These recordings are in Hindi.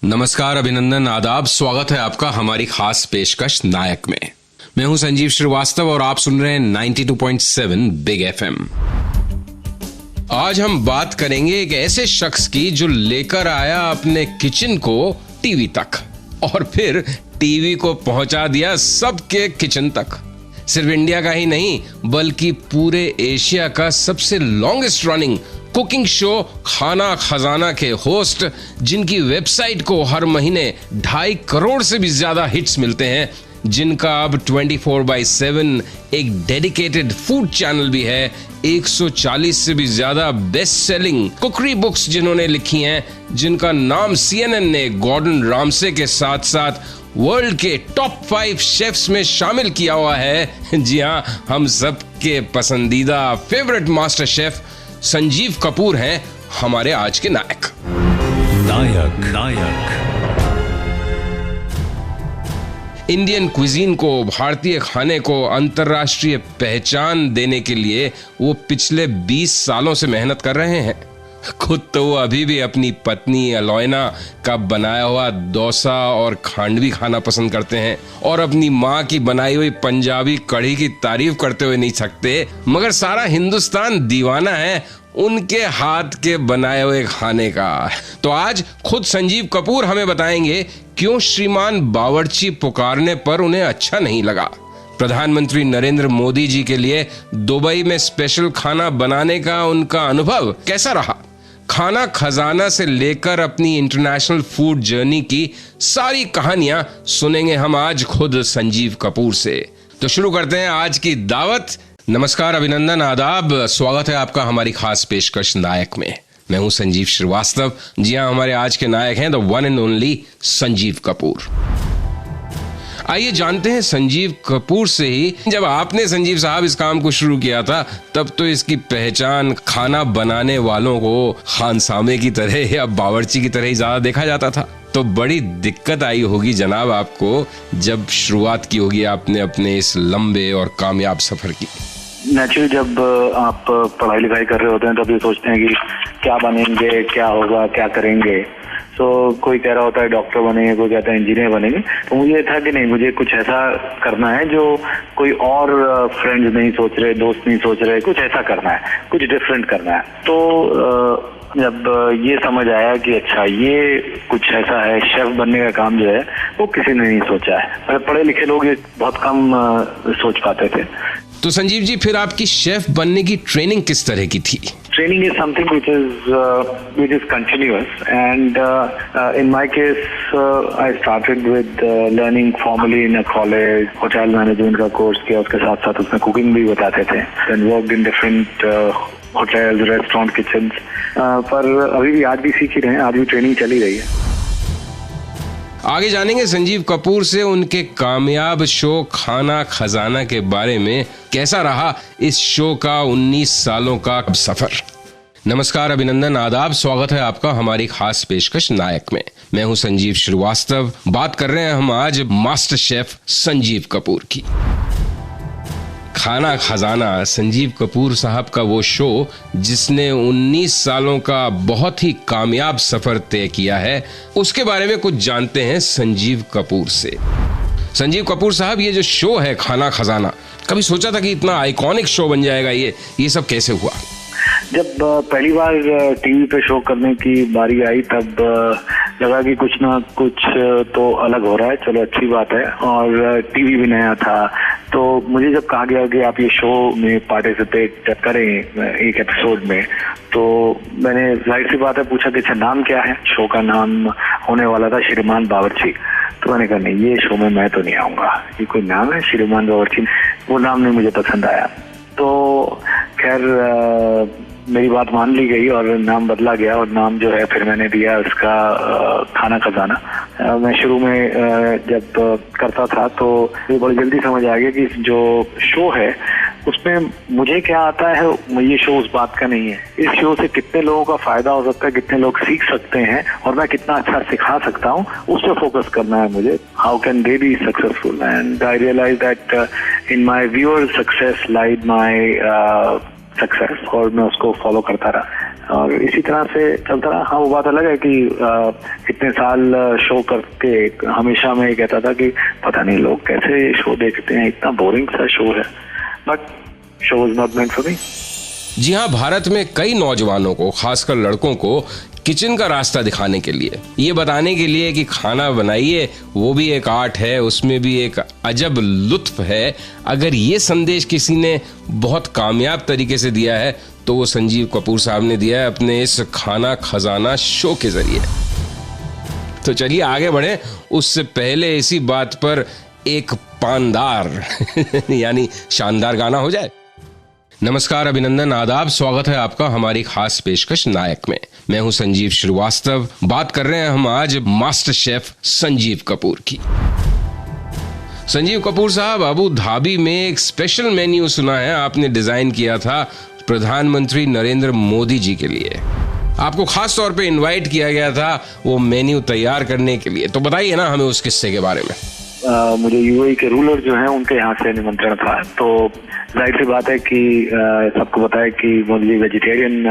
नमस्कार, अभिनंदन, आदाब। स्वागत है आपका हमारी खास पेशकश नायक में। मैं हूं संजीव श्रीवास्तव और आप सुन रहे हैं 92.7 बिग एफएम। आज हम बात करेंगे एक ऐसे शख्स की जो लेकर आया अपने किचन को टीवी तक और फिर टीवी को पहुंचा दिया सबके किचन तक। सिर्फ इंडिया का ही नहीं बल्कि पूरे एशिया का सबसे लॉन्गेस्ट रनिंग कुकिंग शो खाना खजाना के होस्ट, जिनकी वेबसाइट को हर महीने 2.5 करोड़ से भी ज्यादा हिट्स मिलते हैं, जिनका अब 24/7 एक डेडिकेटेड फूड चैनल भी है, 140 से भी ज्यादा बेस्ट सेलिंग कुकरी बुक्स जिन्होंने लिखी हैं, जिनका नाम CNN ने गॉर्डन रामसे के साथ साथ वर्ल्ड के टॉप 5 शेफ्स में शामिल किया हुआ है। जी हाँ, हम सबके पसंदीदा favourite master chef Sanjeev Kapoor हैं हमारे आज के नायक। इंडियन क्विजीन को, भारतीय खाने को अंतर्राष्ट्रीय पहचान देने के लिए वो पिछले 20 सालों से मेहनत कर रहे हैं। खुद तो वो अभी भी अपनी पत्नी अलोयना का बनाया हुआ डोसा और खांडवी खाना पसंद करते हैं और अपनी माँ की बनाई हुई पंजाबी कढ़ी की तारीफ करते हुए नहीं थकते, मगर सारा हिंदुस्तान दीवाना है उनके हाथ के बनाए हुए खाने का। तो आज खुद संजीव कपूर हमें बताएंगे क्यों श्रीमान बावर्ची पुकारने पर उन्हें अच्छा नहीं लगा। प्रधानमंत्री नरेंद्र मोदी जी के लिए दुबई में स्पेशल खाना बनाने का उनका अनुभव कैसा रहा। खाना खजाना से लेकर अपनी इंटरनेशनल फूड जर्नी की सारी कहानियां सुनेंगे हम आज खुद संजीव कपूर से। तो शुरू करते हैं आज की दावत। नमस्कार, अभिनंदन, आदाब। स्वागत है आपका हमारी खास पेशकश नायक में। मैं हूं संजीव श्रीवास्तव। जी हां, हमारे आज के नायक हैं the one and only Sanjeev Kapoor. आइए जानते हैं संजीव कपूर से ही, जब आपने संजीव साहब इस काम को शुरू किया था तब तो इसकी पहचान खाना बनाने वालों को खानसामे की तरह या बावर्ची की तरह ही ज्यादा देखा जाता था। तो बड़ी दिक्कत आई होगी जनाब आपको जब शुरुआत की होगी आपने अपने इस लंबे और कामयाब सफर की। नेचुरली जब आप पढ़ाई लिखाई कर रहे होते हैं तब ये सोचते हैं कि क्या बनेंगे, क्या होगा, क्या करेंगे। तो कोई कह रहा होता है डॉक्टर बनेंगे, कोई कहता है इंजीनियर बनेंगे। तो मुझे ये था कि नहीं, मुझे कुछ ऐसा करना है जो कोई और फ्रेंड्स नहीं सोच रहे, दोस्त नहीं सोच रहे, कुछ ऐसा करना है, कुछ डिफरेंट करना है। तो जब ये समझ आया कि अच्छा ये कुछ ऐसा है, शेफ बनने का काम जो है वो किसी ने नहीं सोचा है। पढ़े लिखे लोग ये बहुत कम सोच पाते थे। तो संजीव जी, फिर आपकी शेफ बनने की ट्रेनिंग किस तरह की थी? Training is something which is continuous, and in my case, I started with learning formally in a college, hotel management का कोर्स किया, उसके साथ साथ उसमें कुकिंग भी बताते थे, and worked in different hotels, restaurant, kitchens. पर अभी भी आज भी सीख ही रहे हैं, आज भी ट्रेनिंग चली रही है। आगे जानेंगे संजीव कपूर से उनके कामयाब शो खाना खजाना के बारे में, कैसा रहा इस शो का 19 सालों का सफर। नमस्कार, अभिनंदन, आदाब। स्वागत है आपका हमारी खास पेशकश नायक में। मैं हूं संजीव श्रीवास्तव। बात कर रहे हैं हम आज मास्टर शेफ संजीव कपूर की। खाना खजाना संजीव कपूर साहब का वो शो जिसने 19 सालों का बहुत ही कामयाब सफर तय किया है, उसके बारे में कुछ जानते हैं संजीव कपूर से। संजीव कपूर साहब, ये जो शो है खाना खजाना, कभी सोचा था कि इतना आइकॉनिक शो बन जाएगा? ये सब कैसे हुआ? जब पहली बार टीवी पे शो करने की बारी आई तब लगा कि कुछ ना कुछ तो अलग हो रहा है, चलो अच्छी बात है। और टीवी भी नया था, तो मुझे जब कहा गया कि आप ये शो में पार्टिसिपेट करें एक एपिसोड में, तो मैंने जाहिर सी बात है पूछा कि अच्छा नाम क्या है। शो का नाम होने वाला था श्रीमान बावर्ची। तो मैंने कहा नहीं, ये शो में मैं तो नहीं आऊंगा, ये कोई नाम है श्रीमान बावर्ची, वो नाम नहीं मुझे पसंद आया। तो खैर मेरी बात मान ली गई और नाम बदला गया, और नाम जो है फिर मैंने दिया उसका खाना खजाना। मैं शुरू में जब करता था तो मुझे बड़ी जल्दी समझ आ गया कि जो शो है उसमें मुझे क्या आता है, ये शो उस बात का नहीं है। इस शो से कितने लोगों का फायदा हो सकता है, कितने लोग सीख सकते हैं और मैं कितना अच्छा सिखा सकता हूँ, उस पर फोकस करना है मुझे। How can they be successful, and I realise that in my viewer success lied my success, और मैं उसको फॉलो करता रहा। और इसी तरह से चलता रहा। हाँ, वो बात अलग है कि इतने साल शो करके हमेशा मैं कहता था कि पता नहीं लोग कैसे शो देखते हैं, इतना बोरिंग सा शो है, but show is not meant for me. जी हाँ, भारत में कई नौजवानों को, खासकर लड़कों को किचन का रास्ता दिखाने के लिए, ये बताने के लिए कि खाना बनाइए, वो भी एक आर्ट है, उसमें भी एक अजब लुत्फ है। अगर ये संदेश किसी ने बहुत कामयाब तरीके से दिया है तो वो संजीव कपूर साहब ने दिया है अपने इस खाना खजाना शो के जरिए। तो चलिए आगे बढ़े, उससे पहले इसी बात पर एक पानदार यानी शानदार गाना हो जाए। नमस्कार, अभिनंदन, आदाब, स्वागत है आपका हमारी खास पेशकश नायक में। मैं हूं संजीव श्रीवास्तव। बात कर रहे हैं हम आज मास्टर शेफ संजीव कपूर की। संजीव कपूर साहब, अबू धाबी में एक स्पेशल मेन्यू सुना है आपने डिजाइन किया था प्रधानमंत्री नरेंद्र मोदी जी के लिए। आपको खास तौर पे इनवाइट किया गया था वो मेन्यू तैयार करने के लिए, तो बताइए ना हमें उस किस्से के बारे में। मुझे यूएई के रूलर जो हैं उनके यहाँ से निमंत्रण था। तो जाहिर सी बात है कि सबको पता है कि मोदी जी वेजिटेरियन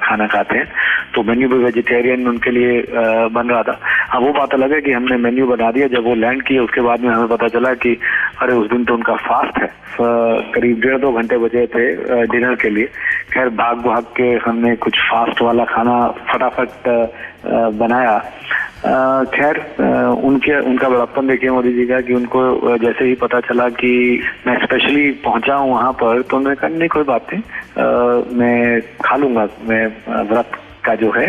खाना खाते हैं, तो मेन्यू भी वेजिटेरियन उनके लिए बन रहा था। हाँ, वो बात अलग है कि हमने मेन्यू बना दिया। जब वो लैंड किए उसके बाद में हमें पता चला कि अरे उस दिन तो उनका फास्ट है। करीब 1.5-2 घंटे बचे थे डिनर के लिए। खैर भाग भाग के हमने कुछ फास्ट वाला खाना फटाफट बनाया। खैर उनका बड़प्पन देखिए मोदी जी का कि उनको जैसे ही पता चला कि मैं स्पेशली पहुंचा हूं वहां पर, तो उन्होंने कहा नहीं कोई बात नहीं, मैं खा लूंगा, मैं व्रत का जो है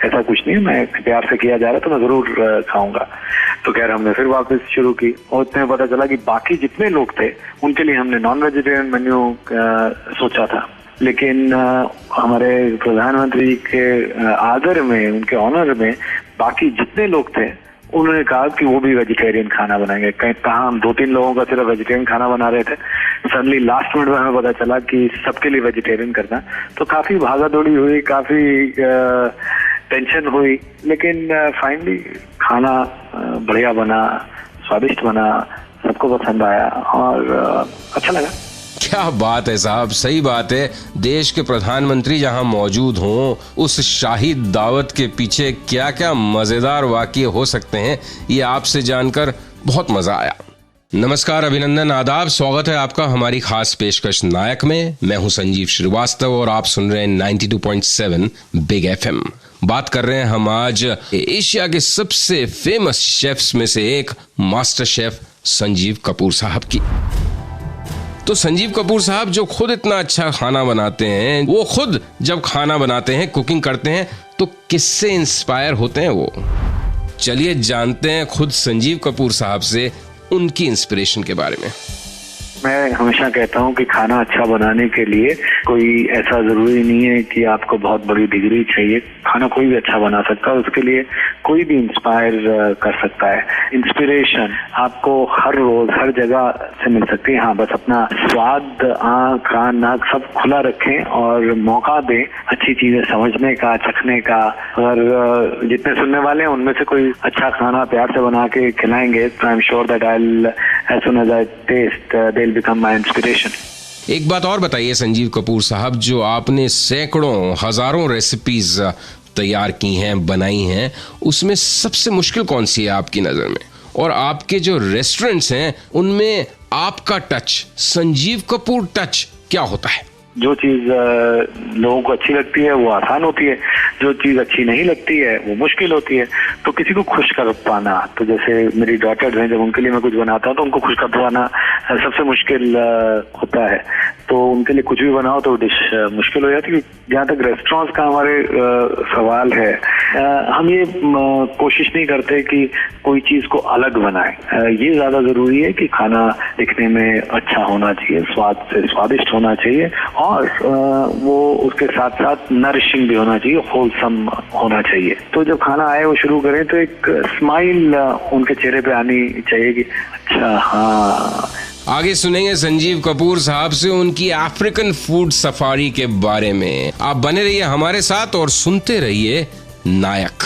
ऐसा कुछ नहीं, मैं प्यार से किया जा रहा है तो मैं जरूर खाऊंगा। तो खैर हमने फिर वापस शुरू की और उतने पता चला कि बाकी जितने लोग थे उनके लिए हमने नॉन वेजिटेरियन मेन्यू सोचा था, लेकिन हमारे प्रधानमंत्री के आदर में, उनके ऑनर में बाकी जितने लोग थे उन्होंने कहा कि वो भी वेजिटेरियन खाना बनाएंगे। कहाँ हम 2-3 लोगों का सिर्फ वेजिटेरियन खाना बना रहे थे, सडनली लास्ट मिनट में हमें पता चला कि सबके लिए वेजिटेरियन करना। तो काफी भागा दौड़ी हुई, काफी टेंशन हुई, लेकिन फाइनली खाना बढ़िया बना, स्वादिष्ट बना, सबको पसंद आया और अच्छा लगा। क्या बात है साहब, सही बात है। देश के प्रधानमंत्री जहां मौजूद हों, उस शाही दावत के पीछे क्या क्या मजेदार वाकये हो सकते हैं, ये आपसे जानकर बहुत मजा आया। नमस्कार, अभिनंदन, आदाब, स्वागत है आपका हमारी खास पेशकश नायक में। मैं हूं संजीव श्रीवास्तव और आप सुन रहे हैं 92.7 बिग FM। बात कर रहे हैं हम आज एशिया के सबसे फेमस शेफ्स में से एक मास्टर शेफ संजीव कपूर साहब की। तो संजीव कपूर साहब जो खुद इतना अच्छा खाना बनाते हैं, वो खुद जब खाना बनाते हैं, कुकिंग करते हैं, तो किससे इंस्पायर होते हैं वो? चलिए जानते हैं खुद संजीव कपूर साहब से उनकी इंस्पिरेशन के बारे में। मैं हमेशा कहता हूँ कि खाना अच्छा बनाने के लिए कोई ऐसा जरूरी नहीं है कि आपको बहुत बड़ी डिग्री चाहिए। खाना कोई भी अच्छा बना सकता है, उसके लिए कोई भी इंस्पायर कर सकता है। इंस्पिरेशन आपको हर रोज हर जगह से मिल सकती है। हाँ, बस अपना स्वाद, आँख, कान, नाक सब खुला रखें और मौका दें अच्छी चीजें समझने का, चखने का। अगर जितने सुनने वाले हैं उनमें से कोई अच्छा खाना प्यार से बना के खिलाएंगे तो I am sure that I will, as soon as I test, they will become my inspiration. एक बात और बताइए संजीव कपूर साहब, जो आपने सैकड़ों हजारों रेसिपीज तैयार की हैं, बनाई हैं, उसमें सबसे मुश्किल कौन सी है आपकी नजर में? और आपके जो रेस्टोरेंट्स हैं उनमें आपका टच, संजीव कपूर टच क्या होता है? जो चीज लोगों को अच्छी लगती है वो आसान होती है, जो चीज अच्छी नहीं लगती है वो मुश्किल होती है। तो किसी को खुश कर पाना, तो जैसे मेरी डॉटर्स हैं, जब उनके लिए मैं कुछ बनाता हूँ तो उनको खुश कर पाना सबसे मुश्किल होता है। तो उनके लिए कुछ भी बनाओ तो डिश मुश्किल हो जाती है। जहाँ तक रेस्टोरेंट्स का हमारे सवाल है, हम ये कोशिश नहीं करते कि कोई चीज को अलग बनाए। ये ज्यादा जरूरी है कि खाना दिखने में अच्छा होना चाहिए, स्वाद से स्वादिष्ट होना चाहिए और वो उसके साथ साथ नरिशिंग भी होना चाहिए, होलसम होना चाहिए। तो जब खाना आए वो शुरू करें तो एक स्माइल उनके चेहरे पे आनी चाहिए कि अच्छा हाँ। आगे सुनेंगे संजीव कपूर साहब से उनकी अफ्रीकन फूड सफारी के बारे में। आप बने रहिए हमारे साथ और सुनते रहिए नायक।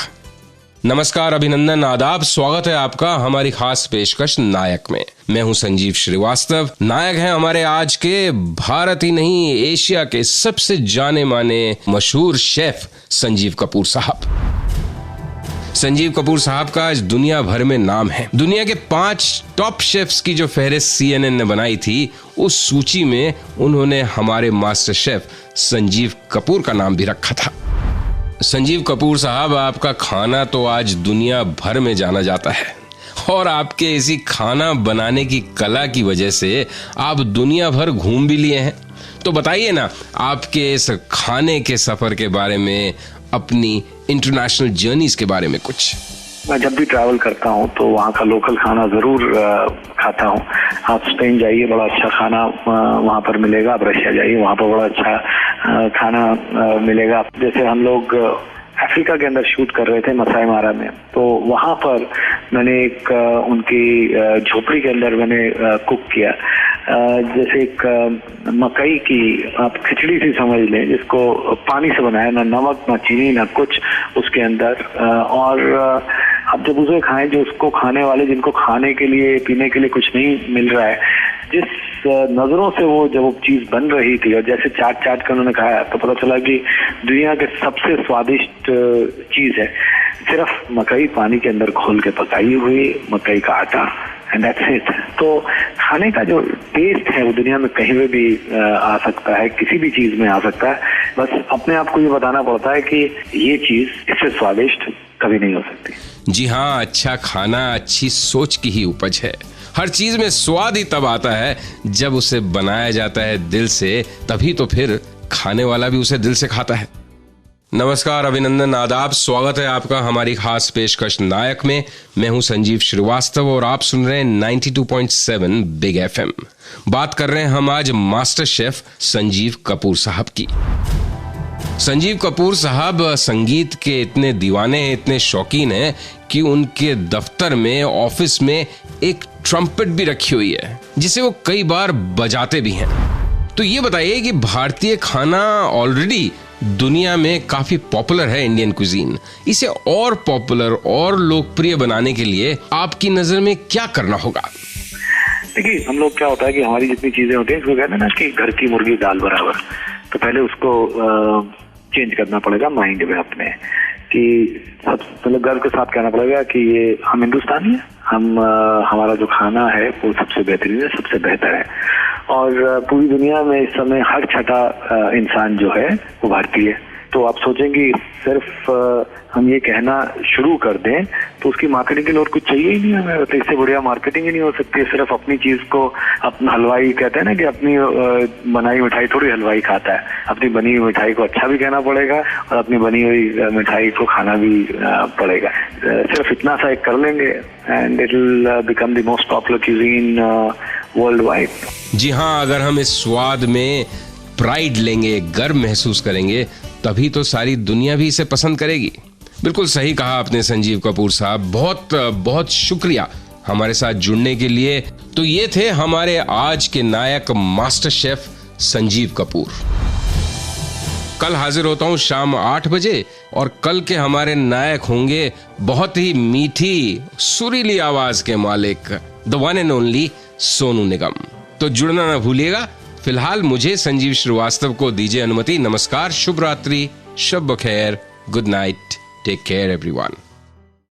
नमस्कार, अभिनंदन, आदाब, स्वागत है आपका हमारी खास पेशकश नायक में। मैं हूं संजीव श्रीवास्तव। नायक हैं हमारे आज के भारत ही नहीं एशिया के सबसे जाने माने मशहूर शेफ संजीव कपूर साहब। संजीव कपूर साहब का आज दुनिया भर में नाम है। दुनिया के 5 टॉप शेफ्स की जो फहरिस्त CNN ने बनाई थी, उस सूची में उन्होंने हमारे मास्टर शेफ संजीव कपूर का नाम भी रखा था। संजीव कपूर साहब, आपका खाना तो आज दुनिया भर में जाना जाता है और आपके इसी खाना बनाने की कला की वजह से आप दुनिया भर घूम भी लिए हैं। तो बताइए ना, आपके इस खाने के सफर के बारे में, अपनी इंटरनेशनल जर्नीज के बारे में कुछ। मैं जब भी ट्रैवल करता हूँ तो वहाँ का लोकल खाना जरूर खाता हूँ। आप स्पेन जाइए, बड़ा अच्छा खाना वहाँ पर मिलेगा। आप रशिया जाइए, वहाँ पर बड़ा अच्छा खाना मिलेगा। जैसे हम लोग अफ्रीका के अंदर शूट कर रहे थे मसाई मारा में, तो वहाँ पर मैंने एक उनकी झोपड़ी के अंदर मैंने कुक किया। जैसे एक मकई की आप खिचड़ी सी समझ लें, जिसको पानी से बनाया, ना नमक ना चीनी ना कुछ उसके अंदर। और आप जब उसे खाएं, जो उसको खाने वाले जिनको खाने के लिए पीने के लिए कुछ नहीं मिल रहा है, जिस नजरों से वो जब वो चीज बन रही थी और जैसे चाट कर उन्होंने खाया, तो पता चला कि दुनिया के सबसे स्वादिष्ट चीज है सिर्फ मकई पानी के अंदर घोल के पकाई हुई मकई का आटा, एंड दैट्स इट। तो खाने का जो टेस्ट है वो दुनिया में कहीं पे भी आ सकता है, किसी भी चीज में आ सकता है। बस अपने आप को ये बताना पड़ता है कि ये चीज इससे स्वादिष्ट कभी नहीं हो सकती। जी हाँ, अच्छा खाना अच्छी सोच की ही उपज है। हर चीज में स्वाद ही तब आता है जब उसे बनाया जाता है दिल से, तभी तो फिर खाने वाला भी उसे दिल से खाता है। नमस्कार, अभिनंदन, आदाब, स्वागत है आपका हमारी खास पेशकश नायक में। मैं हूं संजीव श्रीवास्तव और आप सुन रहे हैं 92.7 बिग FM। बात कर रहे हैं हम आज मास्टर शेफ संजीव कपूर साहब की। संजीव कपूर साहब संगीत के इतने दीवाने हैं, इतने शौकीन हैं कि उनके दफ्तर में, ऑफिस में एक ट्रम्पेट भी रखी हुई है, जिसे वो कई बार बजाते भी हैं। तो ये बताइए कि भारतीय खाना ऑलरेडी दुनिया में काफी पॉपुलर है, इंडियन कुजीन। इसे और पॉपुलर और लोकप्रिय बनाने के लिए आपकी नजर में क्या करना होगा? देखिए, हम लोग क्या होता है कि हमारी जितनी चीजें होती हैं, इसको कहते हैं ना कि घर की मुर्गी दाल बराबर। तो पहले उसको चेंज करना पड़ेगा माइंड में अपने, कि सब मतलब गर्व के साथ कहना पड़ेगा कि ये हम हिंदुस्तानी हैं, हमारा जो खाना है वो सबसे बेहतरीन है, सबसे बेहतर है। और पूरी दुनिया में इस समय हर छठा इंसान जो है वो भारतीय है। तो आप सोचेंगे सिर्फ हम ये कहना शुरू कर दें तो उसकी मार्केटिंग के लिए और कुछ चाहिए ही नहीं हमें। तो इससे बढ़िया मार्केटिंग ही नहीं हो सकती। सिर्फ अपनी चीज को, अपना हलवाई कहते हैं ना कि अपनी बनाई मिठाई थोड़ी हलवाई खाता है। अपनी बनी हुई मिठाई को अच्छा भी कहना पड़ेगा और अपनी बनी हुई मिठाई को खाना भी पड़ेगा। सिर्फ इतना सा एक कर लेंगे and it will become the most popular cuisine worldwide. जी हाँ, अगर हम इस स्वाद में प्राइड लेंगे, गर्व महसूस करेंगे, तभी तो सारी दुनिया भी इसे पसंद करेगी। बिल्कुल सही कहा आपने संजीव कपूर साहब, बहुत बहुत शुक्रिया हमारे साथ जुड़ने के लिए। तो ये थे हमारे आज के नायक मास्टर शेफ संजीव कपूर। कल हाजिर होता हूं शाम 8 बजे और कल के हमारे नायक होंगे बहुत ही मीठी सुरीली आवाज के मालिक, the one and only Sonu Nigam. तो जुड़ना ना भूलिएगा। फिलहाल मुझे संजीव श्रीवास्तव को दीजिए अनुमति। नमस्कार, शुभ रात्रि, शब बखैर, good night, take care everyone.